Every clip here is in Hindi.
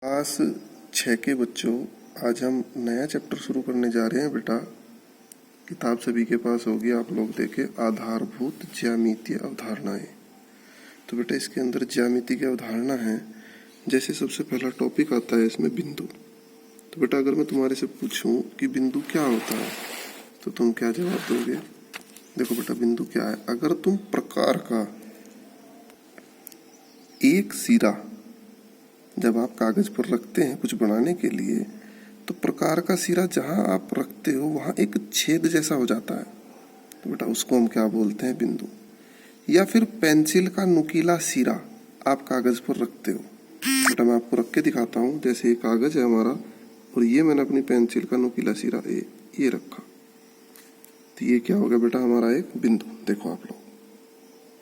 क्लास 6 के बच्चों, आज हम नया चैप्टर शुरू करने जा रहे हैं। बेटा किताब सभी के पास होगी, आप लोग देखें, आधारभूत ज्यामितीय अवधारणाएं। तो बेटा इसके अंदर ज्यामिति की अवधारणा है। जैसे सबसे पहला टॉपिक आता है इसमें बिंदु। तो बेटा अगर मैं तुम्हारे से पूछूं कि बिंदु क्या होता है तो तुम क्या जवाब दोगे? देखो बेटा, बिंदु क्या है? अगर तुम प्रकार का एक सिरा जब आप कागज पर रखते हैं कुछ बनाने के लिए, तो प्रकार का सिरा जहां आप रखते हो वहां एक छेद जैसा हो जाता है, तो बेटा उसको हम क्या बोलते हैं? बिंदु। या फिर पेंसिल का नुकीला सिरा आप कागज पर रखते हो। बेटा मैं आपको रख के दिखाता हूं। जैसे ये कागज है हमारा और ये मैंने अपनी पेंसिल का नुकीला सिरा ये रखा, तो ये क्या हो गया बेटा? हमारा एक बिंदु। देखो आप लोग,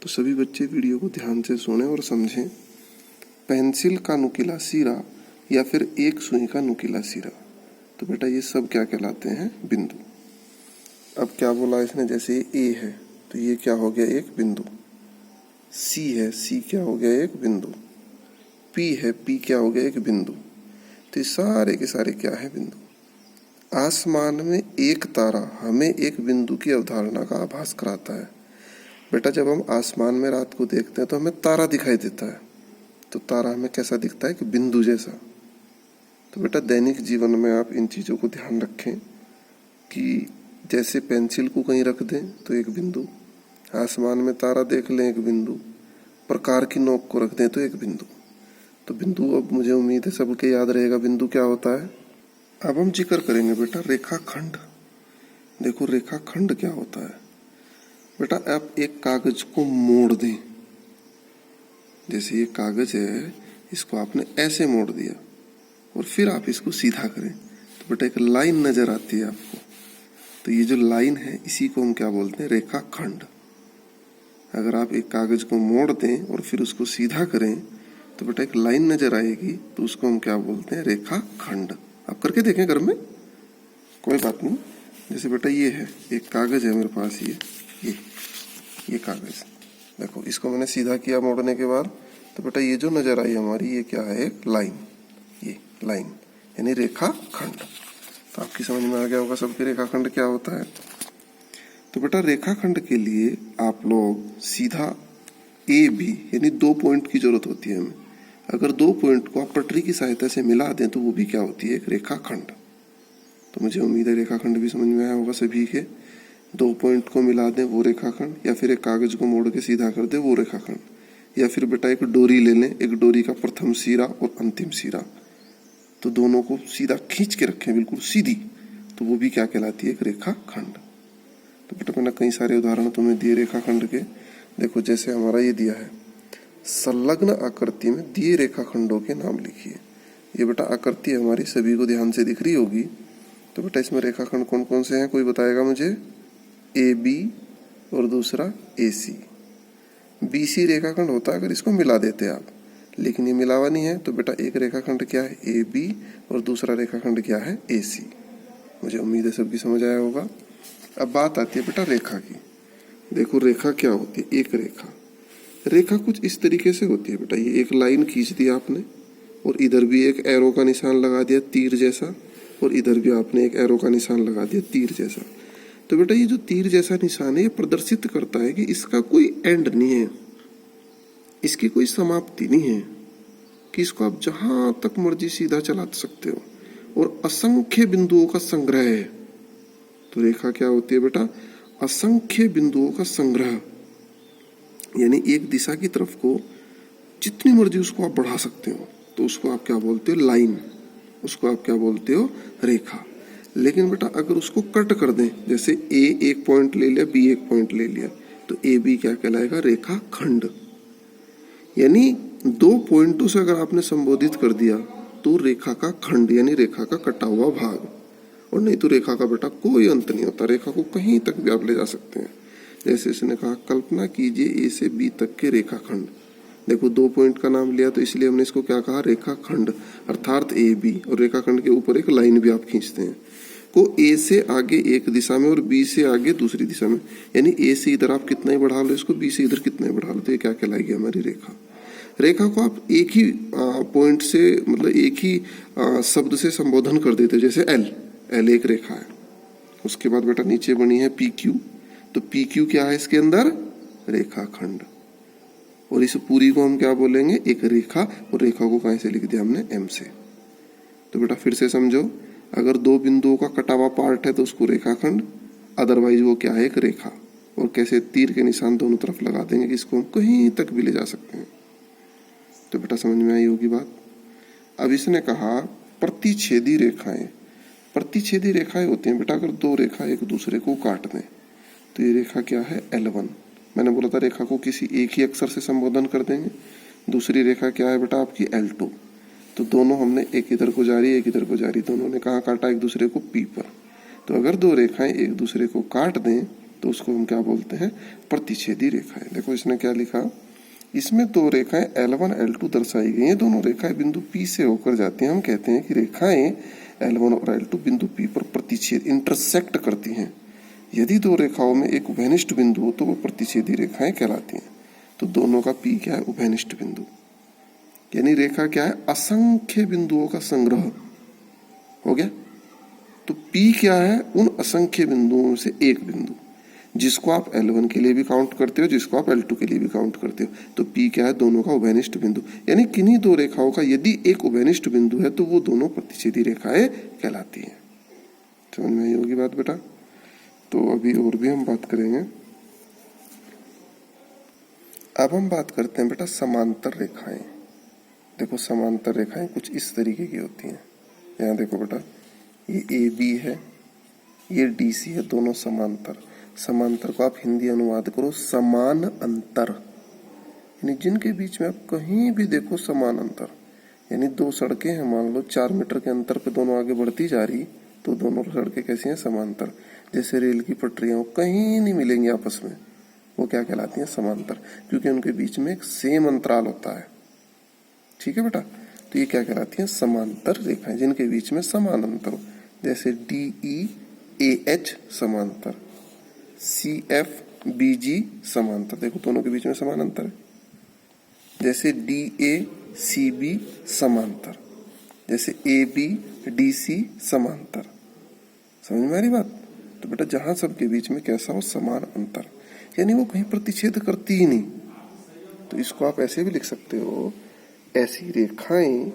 तो सभी बच्चे वीडियो को ध्यान से सुने और समझें। पेंसिल का नुकीला सिरा या फिर एक सुई का नुकीला सिरा, तो बेटा ये सब क्या कहलाते हैं? बिंदु। अब क्या बोला इसने? जैसे ए है तो ये क्या हो गया? एक बिंदु। सी है, सी क्या हो गया? एक बिंदु। पी है, पी क्या हो गया? एक बिंदु। तो ये सारे के सारे क्या है? बिंदु। आसमान में एक तारा हमें एक बिंदु की अवधारणा का आभास कराता है। बेटा जब हम आसमान में रात को देखते हैं तो हमें तारा दिखाई देता है, तो तारा हमें कैसा दिखता है? कि बिंदु जैसा। तो बेटा दैनिक जीवन में आप इन चीज़ों को ध्यान रखें कि जैसे पेंसिल को कहीं रख दें तो एक बिंदु, आसमान में तारा देख लें एक बिंदु, प्रकार की नोक को रख दें तो एक बिंदु। तो बिंदु अब मुझे उम्मीद है सबके याद रहेगा बिंदु क्या होता है। अब हम जिक्र करेंगे बेटा रेखाखंड। देखो रेखाखंड क्या होता है? बेटा आप एक कागज को मोड़ दें, जैसे ये कागज है इसको आपने ऐसे मोड़ दिया और फिर आप इसको सीधा करें तो बेटा एक लाइन नजर आती है आपको। तो ये जो लाइन है इसी को हम क्या बोलते हैं? रेखाखंड। अगर आप एक कागज को मोड़ दें और फिर उसको सीधा करें तो बेटा एक लाइन नजर आएगी, तो उसको हम क्या बोलते हैं? रेखाखंड। आप करके देखें घर में, कोई बात नहीं। जैसे बेटा ये है, एक कागज है मेरे पास, ये कागज, देखो इसको मैंने सीधा किया मोड़ने के बाद, तो बेटा ये जो नजर आई हमारी ये क्या है? एक लाइन। ये लाइन यानी रेखाखंड। तो आपकी समझ में आ गया होगा सबके रेखाखंड क्या होता है। तो बेटा रेखाखंड के लिए आप लोग सीधा ए बी यानी 2 पॉइंट की जरूरत होती है हमें। अगर 2 पॉइंट को आप पटरी की सहायता से मिला दें तो वो भी क्या होती है? एक रेखाखंड। तो मुझे उम्मीद है रेखाखंड भी समझ में आया होगा सभी के। 2 पॉइंट को मिला दें वो रेखाखंड, या फिर एक कागज को मोड़ के सीधा कर दे वो रेखाखंड, या फिर बेटा एक डोरी ले लें, एक डोरी का प्रथम सिरा और अंतिम सिरा, तो दोनों को सीधा खींच के रखें बिल्कुल सीधी, तो वो भी क्या कहलाती है? एक रेखाखंड। तो बेटा मैंने कई सारे उदाहरण तुम्हें दिए रेखाखंड के। देखो जैसे हमारा ये दिया है, संलग्न आकृति में दिए रेखाखंडों के नाम लिखिए। ये बेटा आकृति हमारी सभी को ध्यान से दिख रही होगी। तो बेटा इसमें रेखाखंड कौन कौन से हैं? कोई बताएगा मुझे? ए बी और दूसरा ए सी। बी सी रेखाखंड होता है अगर इसको मिला देते आप, लेकिन ये मिलावा नहीं है। तो बेटा एक रेखाखंड क्या है? ए बी, और दूसरा रेखाखंड क्या है? ए सी। मुझे उम्मीद है सबकी समझ आया होगा। अब बात आती है बेटा रेखा की। देखो रेखा क्या होती है? एक रेखा कुछ इस तरीके से होती है बेटा। ये एक लाइन खींच दी आपने और इधर भी एक एरो का निशान लगा दिया तीर जैसा, और इधर भी आपने एक एरो का निशान लगा दिया तीर जैसा। तो बेटा ये जो तीर जैसा निशान है ये प्रदर्शित करता है कि इसका कोई एंड नहीं है, इसकी कोई समाप्ति नहीं है, कि इसको आप जहां तक मर्जी सीधा चला सकते हो, और असंख्य बिंदुओं का संग्रह है। तो रेखा क्या होती है बेटा? असंख्य बिंदुओं का संग्रह, यानी एक दिशा की तरफ को जितनी मर्जी उसको आप बढ़ा सकते हो, तो उसको आप क्या बोलते हो? लाइन। उसको आप क्या बोलते हो? रेखा। लेकिन बेटा अगर उसको कट कर दें, जैसे ए एक पॉइंट ले लिया, बी एक पॉइंट ले लिया, तो ए बी क्या कहलाएगा? रेखाखंड। यानी 2 पॉइंटों से अगर आपने संबोधित कर दिया तो रेखा का खंड यानी रेखा का कटा हुआ भाग। और नहीं तो रेखा का बेटा कोई अंत नहीं होता, रेखा को कहीं तक भी आप ले जा सकते हैं। जैसे इसने कहा, कल्पना कीजिए ए से बी तक के रेखाखंड। देखो 2 पॉइंट का नाम लिया तो इसलिए हमने इसको क्या कहा? रेखाखंड, अर्थात ए बी, और रेखाखंड के ऊपर एक लाइन भी आप खींचते हैं को ए से आगे एक दिशा में और बी से आगे दूसरी दिशा में, यानी ए से इधर आप कितना ही बढ़ा लो इसको, बी से इधर कितना ही बढ़ा लो, तो ये क्या कहलाएगी? हमारी रेखा। रेखा को आप एक ही पॉइंट से, मतलब एक ही शब्द से संबोधन कर देते हो, जैसे एल एक रेखा है। उसके बाद बेटा नीचे बनी है पी क्यू, तो पी क्यू क्या है इसके अंदर? रेखाखंड। और इस पूरी को हम क्या बोलेंगे? एक रेखा। और रेखा को कहाँ से लिख दिया हमने? एम से। तो बेटा फिर से समझो, अगर दो बिंदुओं का कटा हुआ पार्ट है तो उसको रेखाखंड, अदरवाइज वो क्या है? एक रेखा। और कैसे? तीर के निशान दोनों तरफ लगा देंगे कि इसको हम कहीं तक भी ले जा सकते हैं। तो बेटा समझ में आई होगी बात। अब इसने कहा प्रतिच्छेदी रेखाएं। प्रतिच्छेदी रेखाएं होती हैं बेटा अगर दो रेखा एक दूसरे को काट दें। तो ये रेखा क्या है? L1। मैंने बोला था रेखा को किसी एक ही अक्षर से संबोधन कर देंगे। दूसरी रेखा क्या है बेटा? आपकी L2। तो दोनों हमने एक इधर को जारी एक इधर को जारी, दोनों ने कहाँ काटा? एक दूसरे को P पर। तो अगर दो रेखाएं एक दूसरे को काट दें तो उसको हम क्या बोलते हैं? प्रतिच्छेदी रेखाएं। देखो इसने क्या लिखा, इसमें दो रेखाएं L1 L2 दर्शाई गई हैं। दोनों रेखाएं बिंदु P से होकर जाती हैं। हम कहते हैं कि रेखाएं L1 और L2 बिंदु P पर प्रतिच्छेद इंटरसेक्ट करती हैं। यदि दो रेखाओं में एक उभयनिष्ठ बिंदु हो तो वो प्रतिच्छेदी रेखाएं कहलाती हैं। तो दोनों का P क्या है? उभयनिष्ठ बिंदु। यानी रेखा क्या है? असंख्य बिंदुओं का संग्रह हो गया। तो P क्या है? उन असंख्य बिंदुओं से एक बिंदु, जिसको आप L1 के लिए भी काउंट करते हो, जिसको आप L2 के लिए भी काउंट करते हो। तो P क्या है? दोनों का उभयनिष्ठ बिंदु। यानी किन्हीं दो रेखाओं का यदि एक उभयनिष्ठ बिंदु है तो वो दोनों प्रतिच्छेदी रेखाएं कहलाती हैं। समझ में आई होगी बात बेटा। तो अभी और भी हम बात करेंगे। अब हम बात करते हैं बेटा समांतर रेखाएं। देखो समांतर रेखाएं कुछ इस तरीके की होती हैं। यहाँ देखो बेटा, ये AB है, ये DC है, दोनों समांतर। समांतर को आप हिंदी अनुवाद करो समान अंतर, यानी जिनके बीच में आप कहीं भी देखो समान अंतर। यानी दो सड़कें हैं, मान लो 4 मीटर के अंतर पे दोनों आगे बढ़ती जा रही, तो दोनों सड़कें कैसी हैं? समांतर। जैसे रेल की पटरियां कहीं नहीं मिलेंगी आपस में, वो क्या कहलाती हैं? समांतर, क्योंकि उनके बीच में एक सेम अंतराल होता है। ठीक है बेटा। तो ये क्या कहलाती हैं? समांतर रेखाएं, जिनके बीच में समान अंतर हो। जैसे DEAH समांतर, CFBG समांतर। देखो दोनों के बीच में समान अंतर है। जैसे DACB समांतर, जैसे ABDC समांतर। समझ में आ रही बात। तो बेटा जहां सबके बीच में कैसा हो? समान अंतर, यानी वो कहीं प्रतिच्छेद करती ही नहीं। तो इसको आप ऐसे भी लिख सकते हो, ऐसी रेखाएं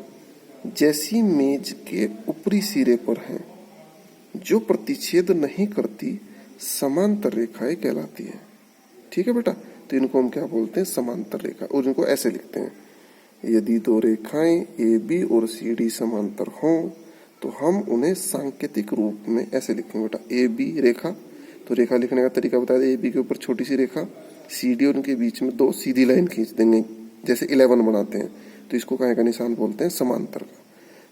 जैसी मेज के ऊपरी सिरे पर हैं, जो प्रतिच्छेद नहीं करती, समांतर रेखाएं कहलाती है। ठीक है बेटा। तो इनको हम क्या बोलते हैं? समांतर रेखा। और इनको ऐसे लिखते हैं, यदि दो रेखाएं AB और CD समांतर हों तो हम उन्हें सांकेतिक रूप में ऐसे लिखेंगे बेटा। AB रेखा, तो रेखा लिखने का तरीका बता दें। AB के ऊपर छोटी सी रेखा, CD और उनके बीच में दो सीधी लाइन खींच देंगे, जैसे 11 बनाते हैं। तो इसको कहाँ का निशान बोलते हैं? समांतर का।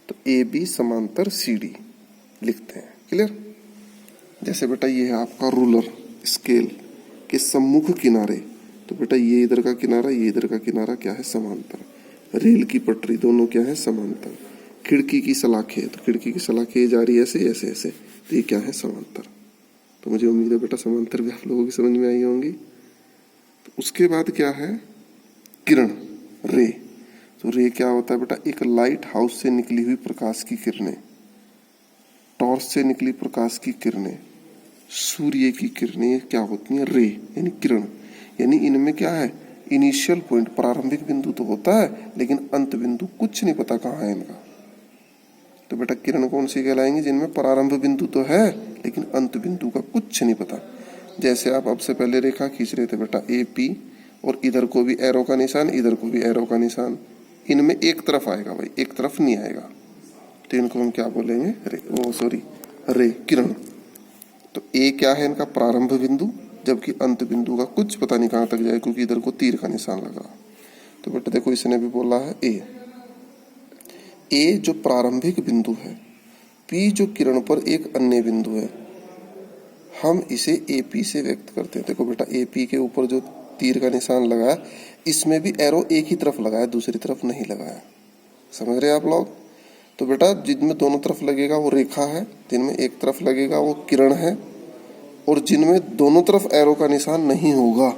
तो AB समांतर CD लिखते हैं। क्लियर। जैसे बेटा ये है आपका रूलर स्केल के सम्मुख किनारे, तो बेटा ये इधर का किनारा, ये इधर का किनारा क्या है? समांतर। रेल की पटरी, दोनों क्या है? समांतर। खिड़की की सलाखें, तो खिड़की की सलाखें जा रही है ऐसे ऐसे ऐसे, तो ये क्या है? समांतर। तो मुझे उम्मीद है बेटा समांतर भी आप लोगों की समझ में आई होंगी। तो उसके बाद क्या है? किरण, रे। तो रे क्या होता है बेटा? एक लाइट हाउस से निकली हुई प्रकाश की किरणें, टॉर्च से निकली प्रकाश की किरणें, सूर्य की किरणें क्या होती हैं? रे, यानी किरण। यानी इनमें क्या है? इनिशियल पॉइंट, प्रारंभिक बिंदु तो होता है, लेकिन अंत बिंदु कुछ नहीं पता कहाँ है इनका। तो बेटा किरण कौन सी कहलाएंगी? जिनमें प्रारंभ बिंदु तो है लेकिन अंत बिंदु का कुछ नहीं पता। जैसे आप अब से पहले रेखा खींच रहे थे बेटा AP, और इधर को भी एरो का निशान, इधर को भी एरो का निशान, इनमें एक तरफ आएगा भाई, एक तरफ नहीं आएगा। तो इनको हम क्या बोलेंगे? रे, किरण। तो A क्या है? इनका प्रारंभ बिंदु, जबकि अंत बिंदु का कुछ पता नहीं कहाँ तक जाए, क्योंकि इधर को तीर का निशान लगा। तो बेटा देखो इसने भी बोला है A जो प्रारंभिक बिंदु है, P जो किरण पर एक अन्य बिंदु है, हम इसे AP से व्यक्त करते हैं। देखो बेटा AP के ऊपर जो तीर का निशान लगा, इसमें भी एरो एक ही तरफ लगाया, दूसरी तरफ नहीं लगाया। समझ रहे आप लोग। तो बेटा जिनमें दोनों तरफ लगेगा वो रेखा है, जिनमें एक तरफ लगेगा वो किरण है, और जिनमें दोनों तरफ एरो का निशान नहीं होगा,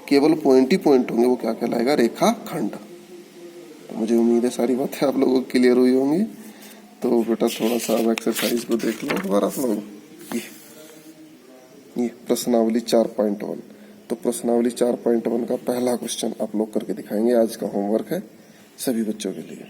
केवल पॉइंट ही पॉइंट होंगे, वो क्या कहलाएगा? रेखाखंड। तो मुझे उम्मीद है सारी बातें आप लोगों को क्लियर हुई होंगी। तो बेटा थोड़ा सा अब एक्सरसाइज को देख लो दोबारा आप लोग। ये प्रश्नावली 4.1। तो प्रश्नावली 4.1 का पहला क्वेश्चन आप लोग करके दिखाएंगे। आज का होमवर्क है सभी बच्चों के लिए।